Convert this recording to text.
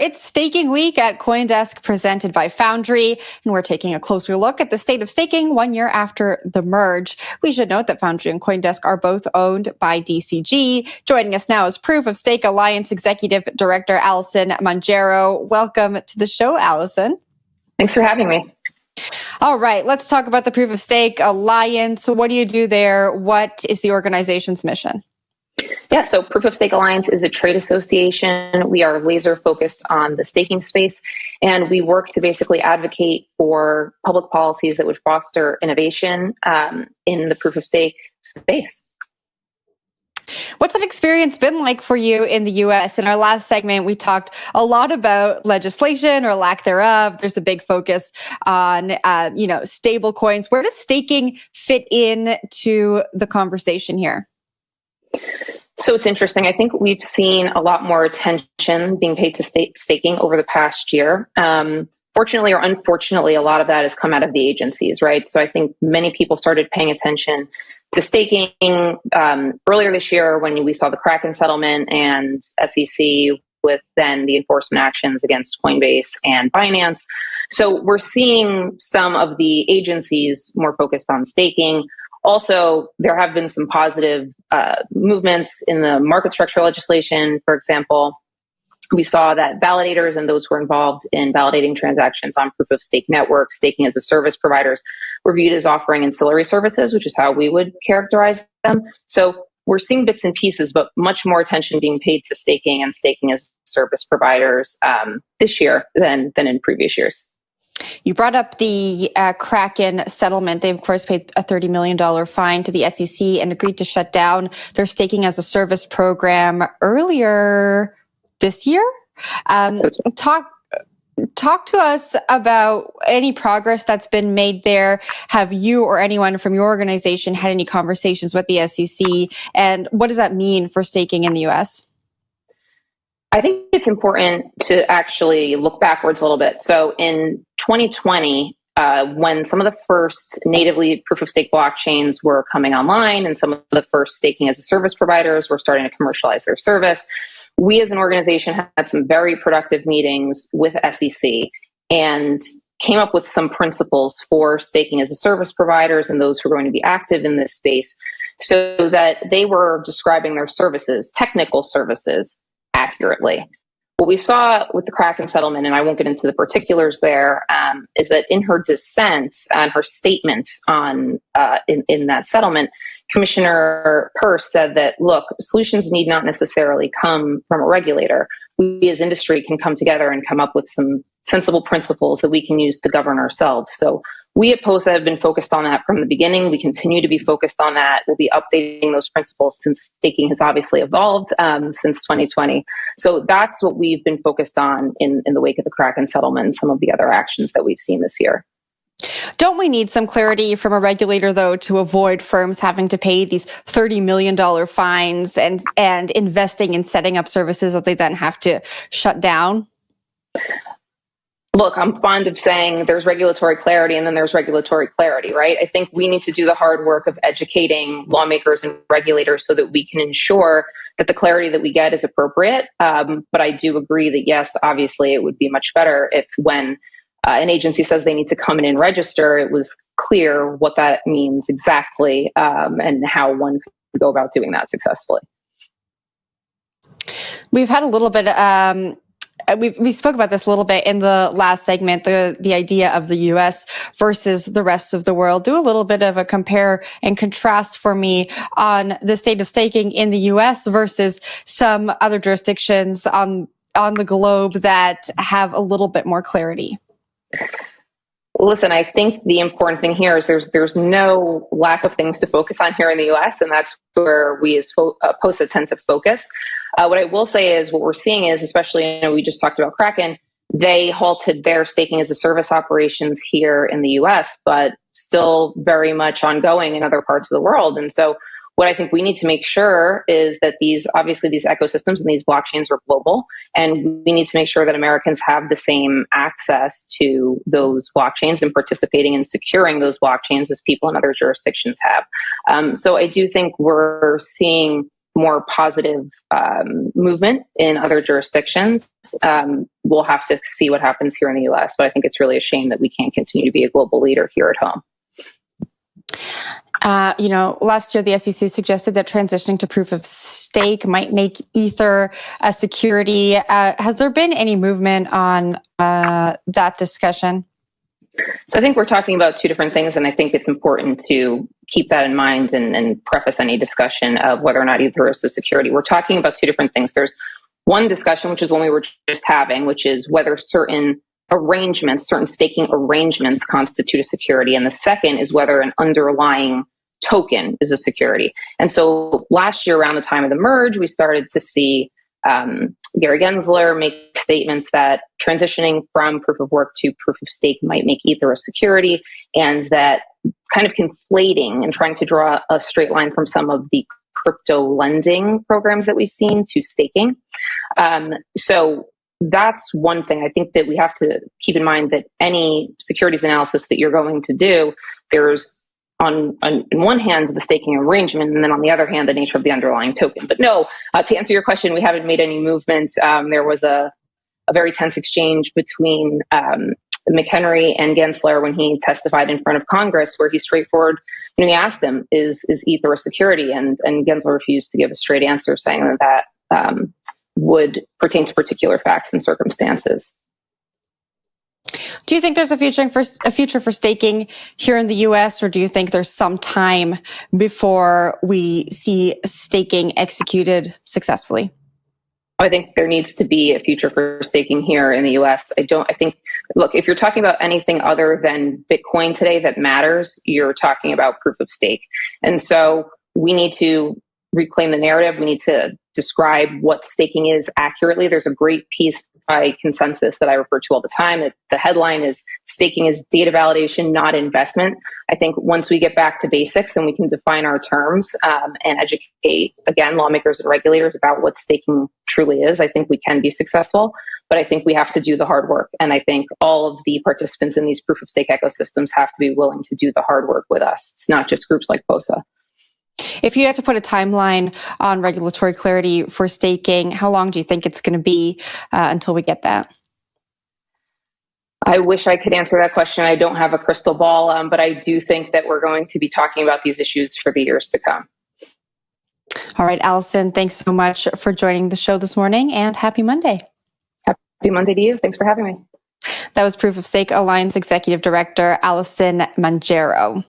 It's staking week at CoinDesk presented by Foundry, and we're taking a closer look at the state of staking 1 year after the merge. We should note that Foundry and CoinDesk are both owned by DCG. Joining us now is Proof of Stake Alliance Executive Director Alison Mangiero. Welcome to the show, Alison. Thanks for having me. All right, let's talk about the Proof of Stake Alliance. What do you do there? What is the organization's mission? Yeah, so Proof of Stake Alliance is a trade association. We are laser focused on the staking space, and we work to basically advocate for public policies that would foster innovation in the proof of stake space. What's that experience been like for you in the US? In our last segment, we talked a lot about legislation or lack thereof. There's a big focus on, stable coins. Where does staking fit in to the conversation here? So it's interesting. I think we've seen a lot more attention being paid to staking over the past year. Fortunately or unfortunately, a lot of that has come out of the agencies, right? So I think many people started paying attention to staking earlier this year when we saw the Kraken settlement and SEC with then the enforcement actions against Coinbase and Binance. So we're seeing some of the agencies more focused on staking. Also, there have been some positive movements in the market structure legislation. For example, we saw that validators and those who are involved in validating transactions on proof of stake networks, staking as a service providers, were viewed as offering ancillary services, which is how we would characterize them. So we're seeing bits and pieces, but much more attention being paid to staking and staking as service providers this year than in previous years. You brought up the Kraken settlement. They, of course, paid a $30 million fine to the SEC and agreed to shut down their staking as a service program earlier this year. Talk to us about any progress that's been made there. Have you or anyone from your organization had any conversations with the SEC? And what does that mean for staking in the US? I think it's important to actually look backwards a little bit. So in 2020, when some of the first natively proof of stake blockchains were coming online and some of the first staking as a service providers were starting to commercialize their service, we as an organization had some very productive meetings with SEC and came up with some principles for staking as a service providers and those who are going to be active in this space so that they were describing their services, technical services, accurately. What we saw with the Kraken settlement, and I won't get into the particulars there, is that in her dissent and her statement on in that settlement, Commissioner Peirce said that, look, solutions need not necessarily come from a regulator. We as industry can come together and come up with some sensible principles that we can use to govern ourselves. So we at POSA have been focused on that from the beginning. We continue to be focused on that. We'll be updating those principles since staking has obviously evolved since 2020. So that's what we've been focused on in the wake of the Kraken settlement and some of the other actions that we've seen this year. Don't we need some clarity from a regulator, though, to avoid firms having to pay these $30 million fines and investing in setting up services that they then have to shut down? Look, I'm fond of saying there's regulatory clarity and then there's regulatory clarity, right? I think we need to do the hard work of educating lawmakers and regulators so that we can ensure that the clarity that we get is appropriate. But I do agree that, yes, obviously it would be much better if when an agency says they need to come in and register, it was clear what that means exactly and how one could go about doing that successfully. We've had a little bit we spoke about this a little bit in the last segment, the idea of the US versus the rest of the world. Do a little bit of a compare and contrast for me on the state of staking in the US versus some other jurisdictions on the globe that have a little bit more clarity. Listen, I think the important thing here is there's no lack of things to focus on here in the US, and that's where we as POSA tend to focus. What I will say is what we're seeing is, especially, we just talked about Kraken, they halted their staking as a service operations here in the US, but still very much ongoing in other parts of the world. And so what I think we need to make sure is that these ecosystems and these blockchains are global, and we need to make sure that Americans have the same access to those blockchains and participating in securing those blockchains as people in other jurisdictions have. So I do think we're seeing more positive movement in other jurisdictions. We'll have to see what happens here in the US, but I think it's really a shame that we can't continue to be a global leader here at home. Last year, the SEC suggested that transitioning to proof of stake might make Ether a security. Has there been any movement on that discussion? So I think we're talking about two different things, and I think it's important to keep that in mind and preface any discussion of whether or not Ether is a security. We're talking about two different things. There's one discussion, which is one we were just having, which is whether certain staking arrangements constitute a security. And the second is whether an underlying token is a security. And so last year, around the time of the merge, we started to see Gary Gensler make statements that transitioning from proof of work to proof of stake might make Ether a security, and that kind of conflating and trying to draw a straight line from some of the crypto lending programs that we've seen to staking. So that's one thing. I think that we have to keep in mind that any securities analysis that you're going to do, there's on one hand, the staking arrangement, and then on the other hand, the nature of the underlying token. But no, to answer your question, we haven't made any movement. There was a very tense exchange between McHenry and Gensler when he testified in front of Congress, where he straightforward, he asked him, is Ether a security? And Gensler refused to give a straight answer, saying that would pertain to particular facts and circumstances. Do you think there's a future for staking here in the US, or do you think there's some time before we see staking executed successfully? I think there needs to be a future for staking here in the US. Look, if you're talking about anything other than Bitcoin today that matters, you're talking about proof of stake. And so we need to reclaim the narrative. We need to describe what staking is accurately. There's a great piece by Consensus that I refer to all the time. The headline is "Staking is data validation, not investment." I think once we get back to basics and we can define our terms and educate, again, lawmakers and regulators about what staking truly is, I think we can be successful. But I think we have to do the hard work. And I think all of the participants in these proof of stake ecosystems have to be willing to do the hard work with us. It's not just groups like POSA. If you had to put a timeline on regulatory clarity for staking, how long do you think it's going to be until we get that? I wish I could answer that question. I don't have a crystal ball, but I do think that we're going to be talking about these issues for the years to come. All right, Alison, thanks so much for joining the show this morning, and happy Monday. Happy Monday to you. Thanks for having me. That was Proof of Stake Alliance Executive Director Alison Mangiero.